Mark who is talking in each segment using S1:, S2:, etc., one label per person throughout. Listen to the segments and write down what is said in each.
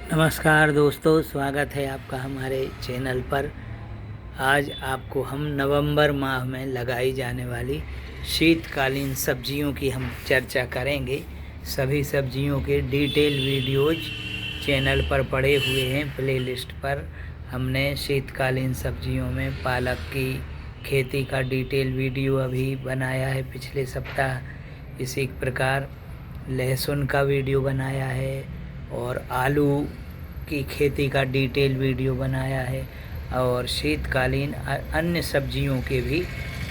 S1: नमस्कार दोस्तों, स्वागत है आपका हमारे चैनल पर। आज आपको हम नवंबर माह में लगाई जाने वाली शीतकालीन सब्जियों की हम चर्चा करेंगे। सभी सब्जियों के डिटेल वीडियोज चैनल पर पड़े हुए हैं प्लेलिस्ट पर। हमने शीतकालीन सब्जियों में पालक की खेती का डिटेल वीडियो अभी बनाया है पिछले सप्ताह। इसी प्रकार लहसुन का वीडियो बनाया है और आलू की खेती का डिटेल वीडियो बनाया है और शीतकालीन अन्य सब्जियों के भी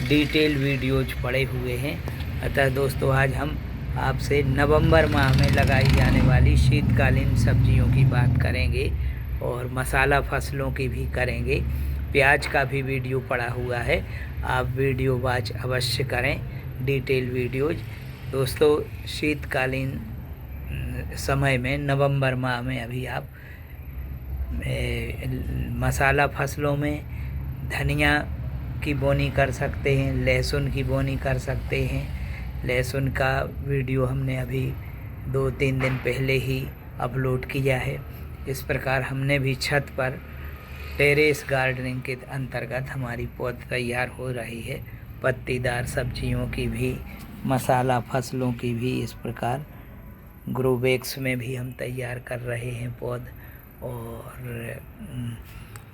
S1: डिटेल वीडियोज पड़े हुए हैं। अतः दोस्तों, आज हम आपसे नवंबर माह में लगाई जाने वाली शीतकालीन सब्जियों की बात करेंगे और मसाला फसलों की भी करेंगे। प्याज का भी वीडियो पड़ा हुआ है, आप वीडियो वॉच अवश्य करें, डिटेल वीडियोज। दोस्तों, शीतकालीन समय में नवंबर माह में अभी आप मसाला फसलों में धनिया की बोनी कर सकते हैं, लहसुन की बोनी कर सकते हैं। लहसुन का वीडियो हमने अभी 2-3 दिन पहले ही अपलोड किया है। इस प्रकार हमने भी छत पर टेरेस गार्डनिंग के अंतर्गत हमारी पौध तैयार हो रही है। पत्तीदार सब्जियों की भी, मसाला फसलों की भी इस प्रकार ग्रो बैग्स में भी हम तैयार कर रहे हैं पौध, और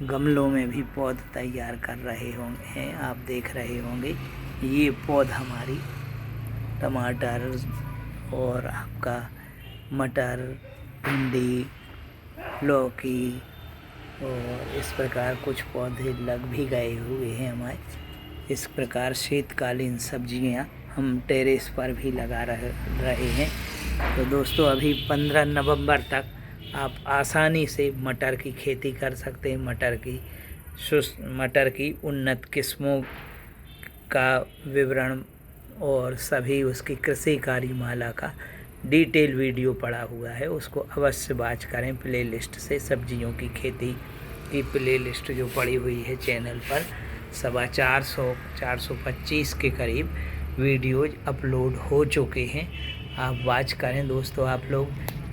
S1: गमलों में भी पौध तैयार कर रहे हैं। आप देख रहे होंगे ये पौध हमारी टमाटर और आपका मटर, भिंडी, लौकी और इस प्रकार कुछ पौधे लग भी गए हुए हैं हमारे। इस प्रकार शीतकालीन सब्जियां हम टेरेस पर भी लगा रहे हैं। तो दोस्तों, अभी 15 नवंबर तक आप आसानी से मटर की खेती कर सकते हैं। मटर की उन्नत किस्मों का विवरण और सभी उसकी कृषि कार्यमाला का डिटेल वीडियो पड़ा हुआ है, उसको अवश्य वॉच करें। प्लेलिस्ट से सब्जियों की खेती की प्लेलिस्ट जो पड़ी हुई है चैनल पर, 425 के करीब वीडियोज अपलोड हो चुके हैं, आप वॉच करें। दोस्तों, आप लोग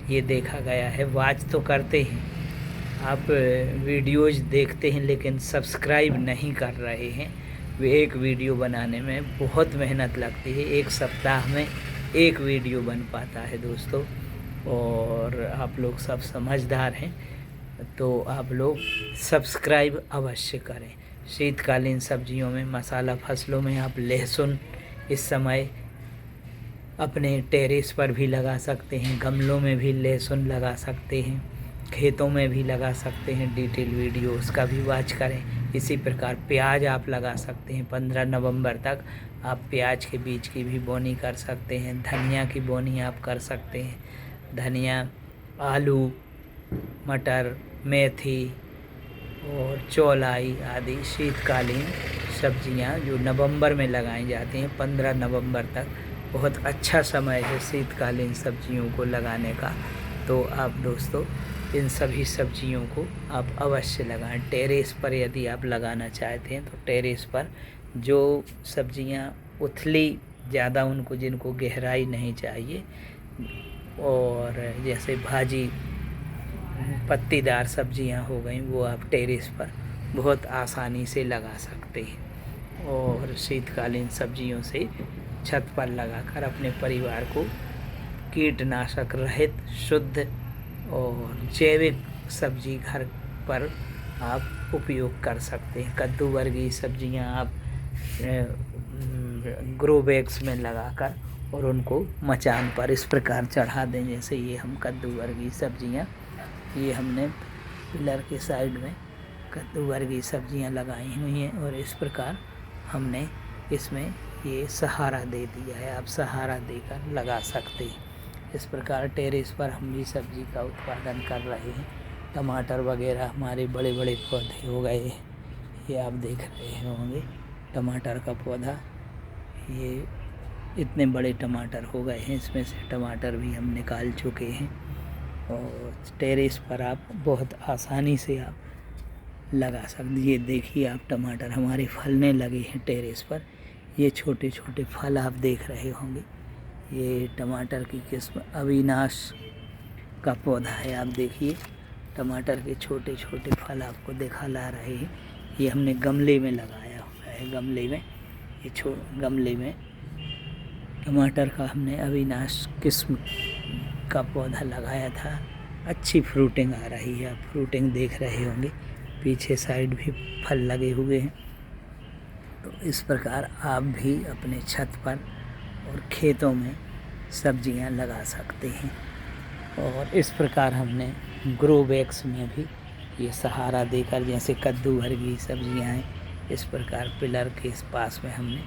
S1: ये देखा गया है, वॉच तो करते हैं, आप वीडियोज देखते हैं लेकिन सब्सक्राइब नहीं कर रहे हैं। वे एक वीडियो बनाने में बहुत मेहनत लगती है, एक सप्ताह में एक वीडियो बन पाता है दोस्तों, और आप लोग सब समझदार हैं तो आप लोग सब्सक्राइब अवश्य करें। शीतकालीन सब्जियों में, मसाला फसलों में आप लहसुन इस समय अपने टेरेस पर भी लगा सकते हैं, गमलों में भी लहसुन लगा सकते हैं, खेतों में भी लगा सकते हैं। डिटेल वीडियो उसका भी वॉच करें। इसी प्रकार प्याज आप लगा सकते हैं। 15 नवंबर तक आप प्याज के बीज की भी बोनी कर सकते हैं। धनिया की बोनी आप कर सकते हैं। धनिया, आलू, मटर, मेथी और चौलाई आदि शीतकालीन सब्जियां जो नवंबर में लगाई जाती हैं। 15 नवंबर तक बहुत अच्छा समय है शीतकालीन सब्जियों को लगाने का। तो आप दोस्तों, इन सभी सब्जियों को आप अवश्य लगाएं। टेरेस पर यदि आप लगाना चाहते हैं तो टेरेस पर जो सब्जियां उथली ज़्यादा, उनको जिनको गहराई नहीं चाहिए, और जैसे भाजी पत्तीदार सब्जियां हो गई, वो आप टेरेस पर बहुत आसानी से लगा सकते हैं। और शीतकालीन सब्जियों से छत पर लगाकर अपने परिवार को कीटनाशक रहित, शुद्ध और जैविक सब्जी घर पर आप उपयोग कर सकते हैं। कद्दू वर्गीय सब्जियां आप ग्रो बैग्स में लगाकर और उनको मचान पर इस प्रकार चढ़ा दें। जैसे ये हम कद्दू वर्गीय सब्जियां, ये हमने पिलर के साइड में कद्दू वर्गीय सब्जियां लगाई हुई हैं, और इस प्रकार हमने इसमें ये सहारा दे दिया है। आप सहारा देकर लगा सकते हैं। इस प्रकार टेरेस पर हम भी सब्जी का उत्पादन कर रहे हैं। टमाटर वगैरह हमारे बड़े बड़े पौधे हो गए हैं, ये आप देख रहे होंगे टमाटर का पौधा। ये इतने बड़े टमाटर हो गए हैं, इसमें से टमाटर भी हम निकाल चुके हैं, और टेरेस पर आप बहुत आसानी से आप लगा सकते। ये देखिए आप, टमाटर हमारे फलने लगे हैं टेरेस पर। ये छोटे छोटे फल आप देख रहे होंगे, ये टमाटर की किस्म अविनाश का पौधा है। आप देखिए टमाटर के छोटे छोटे फल आपको दिखा ला रहे हैं। ये हमने गमले में लगाया हुआ है, गमले में ये गमले में टमाटर का हमने अविनाश किस्म का पौधा लगाया था। अच्छी फ्रूटिंग आ रही है, आप फ्रूटिंग देख रहे होंगे, पीछे साइड भी फल लगे हुए हैं। तो इस प्रकार आप भी अपने छत पर और खेतों में सब्जियां लगा सकते हैं। और इस प्रकार हमने ग्रो बैग्स में भी ये सहारा देकर, जैसे कद्दू वर्गीय सब्जियां हैं, इस प्रकार पिलर के इस पास में हमने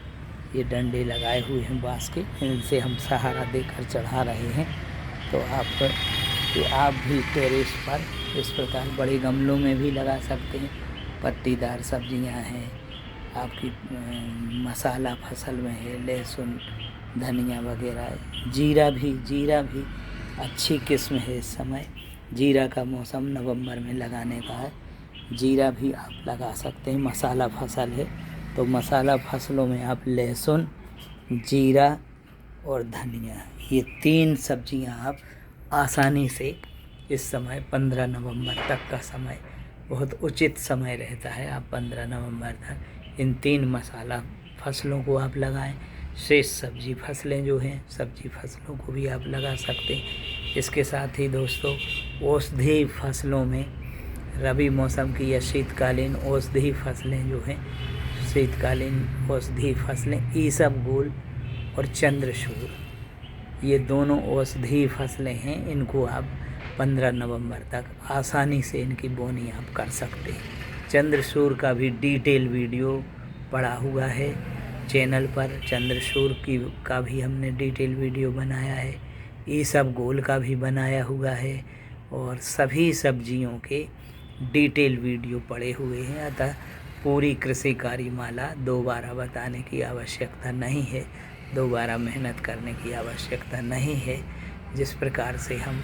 S1: ये डंडे लगाए हुए हैं बांस के, इनसे हम सहारा देकर चढ़ा रहे हैं। तो आप भी टेरेस पर इस प्रकार बड़े गमलों में भी लगा सकते हैं। पत्तीदार सब्जियां हैं आपकी, मसाला फसल में है, लहसुन धनिया वगैरह, जीरा भी अच्छी किस्म है। इस समय जीरा का मौसम नवंबर में लगाने का है, जीरा भी आप लगा सकते हैं। मसाला फसल है तो मसाला फसलों में आप लहसुन, जीरा और धनिया, ये 3 सब्जियां आप आसानी से इस समय 15 नवंबर तक का समय बहुत उचित समय रहता है। आप 15 नवंबर तक इन 3 मसाला फसलों को आप लगाएं। शेष सब्जी फसलें जो हैं, सब्जी फसलों को भी आप लगा सकते हैं। इसके साथ ही दोस्तों औषधि फसलों में रबी मौसम की या शीतकालीन औषधि फसलें जो हैं, शीतकालीन औषधि फसलें ईसबगोल और चंद्रसूर, ये दोनों औषधि फसलें हैं। इनको आप 15 नवंबर तक आसानी से इनकी बोनी आप कर सकते हैं। चंद्रसूर का भी डिटेल वीडियो पड़ा हुआ है चैनल पर, चंद्रसूर का भी हमने डिटेल वीडियो बनाया है, ईसबगोल का भी बनाया हुआ है, और सभी सब्जियों के डिटेल वीडियो पड़े हुए हैं। अतः पूरी कृषि कार्यमाला दोबारा बताने की आवश्यकता नहीं है, दोबारा मेहनत करने की आवश्यकता नहीं है। जिस प्रकार से हम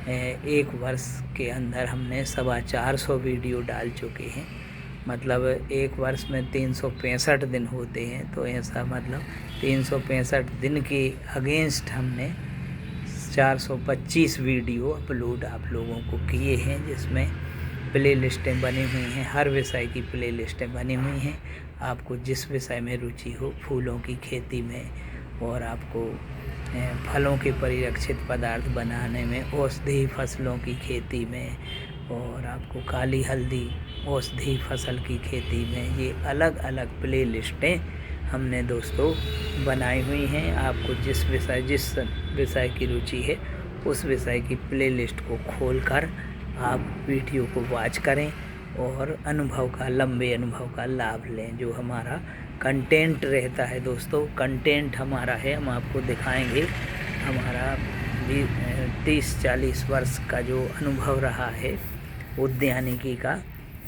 S1: 1 वर्ष के अंदर हमने 450 वीडियो डाल चुके हैं, मतलब 1 वर्ष में 365 दिन होते हैं, तो ऐसा मतलब 365 दिन के अगेंस्ट हमने 425 वीडियो अपलोड आप लोगों को किए हैं, जिसमें प्ले लिस्टें बनी हुई हैं, हर विषय की प्ले लिस्टें बनी हुई हैं। आपको जिस विषय में रुचि हो, फूलों की खेती में, और आपको फलों के परिरक्षित पदार्थ बनाने में, औषधि फसलों की खेती में, और आपको काली हल्दी औषधि फसल की खेती में, ये अलग अलग प्ले लिस्टें हमने दोस्तों बनाई हुई हैं। आपको जिस विषय की रुचि है, उस विषय की प्ले लिस्ट को खोलकर आप वीडियो को वॉच करें और लंबे अनुभव का लाभ लें। जो हमारा कंटेंट रहता है दोस्तों, कंटेंट हमारा है, हम आपको दिखाएंगे। हमारा 30-40 वर्ष का जो अनुभव रहा है उद्यानिकी का,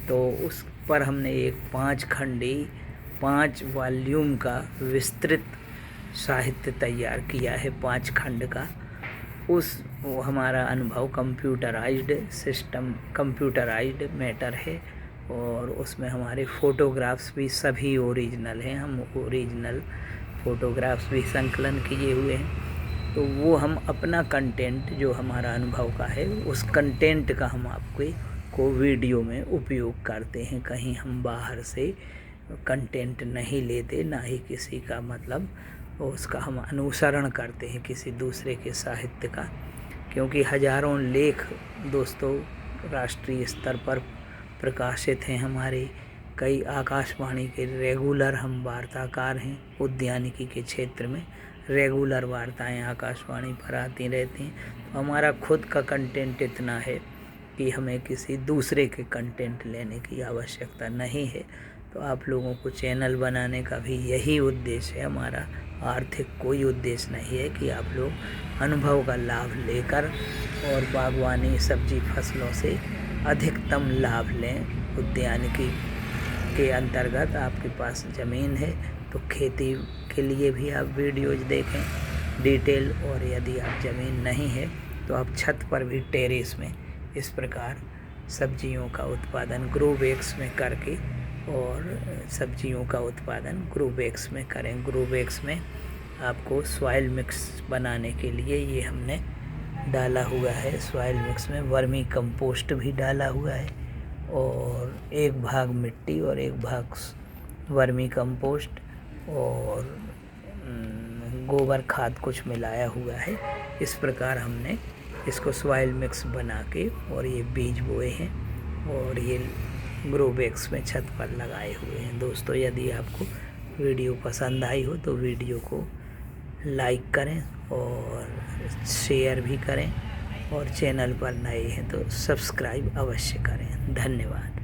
S1: तो उस पर हमने एक 5 खंडी 5 वॉल्यूम का विस्तृत साहित्य तैयार किया है, 5 खंड का। वो हमारा अनुभव कंप्यूटराइज्ड मैटर है, और उसमें हमारे फ़ोटोग्राफ्स भी सभी ओरिजिनल हैं। हम ओरिजिनल फ़ोटोग्राफ्स भी संकलन किए हुए हैं। तो वो हम अपना कंटेंट जो हमारा अनुभव का है, उस कंटेंट का हम आपको वीडियो में उपयोग करते हैं। कहीं हम बाहर से कंटेंट नहीं लेते, ना ही किसी का मतलब उसका हम अनुसरण करते हैं किसी दूसरे के साहित्य का, क्योंकि हजारों लेख दोस्तों राष्ट्रीय स्तर पर प्रकाशित हैं हमारे। कई आकाशवाणी के रेगुलर हम वार्ताकार हैं, उद्यानिकी के क्षेत्र में रेगुलर वार्ताएं आकाशवाणी पर आती रहती हैं। तो हमारा खुद का कंटेंट इतना है कि हमें किसी दूसरे के कंटेंट लेने की आवश्यकता नहीं है। तो आप लोगों को चैनल बनाने का भी यही उद्देश्य है हमारा, आर्थिक कोई उद्देश्य नहीं है कि आप लोग अनुभव का लाभ लेकर और बागवानी सब्जी फसलों से अधिकतम लाभ लें। उद्यानिकी के अंतर्गत आपके पास ज़मीन है तो खेती के लिए भी आप वीडियोज़ देखें डिटेल, और यदि आप ज़मीन नहीं है तो आप छत पर भी टेरेस में इस प्रकार सब्जियों का उत्पादन ग्रो बैग्स में करके, और सब्जियों का उत्पादन ग्रो बैग्स में करें। ग्रो बैग्स में आपको सॉइल मिक्स बनाने के लिए ये हमने डाला हुआ है सॉइल मिक्स में, वर्मी कंपोस्ट भी डाला हुआ है और एक भाग मिट्टी और एक भाग वर्मी कंपोस्ट और गोबर खाद कुछ मिलाया हुआ है। इस प्रकार हमने इसको सॉइल मिक्स बना के और ये बीज बोए हैं और ये ग्रो बैग्स में छत पर लगाए हुए हैं। दोस्तों, यदि आपको वीडियो पसंद आई हो तो वीडियो को लाइक करें और शेयर भी करें और चैनल पर नए हैं तो सब्सक्राइब अवश्य करें। धन्यवाद।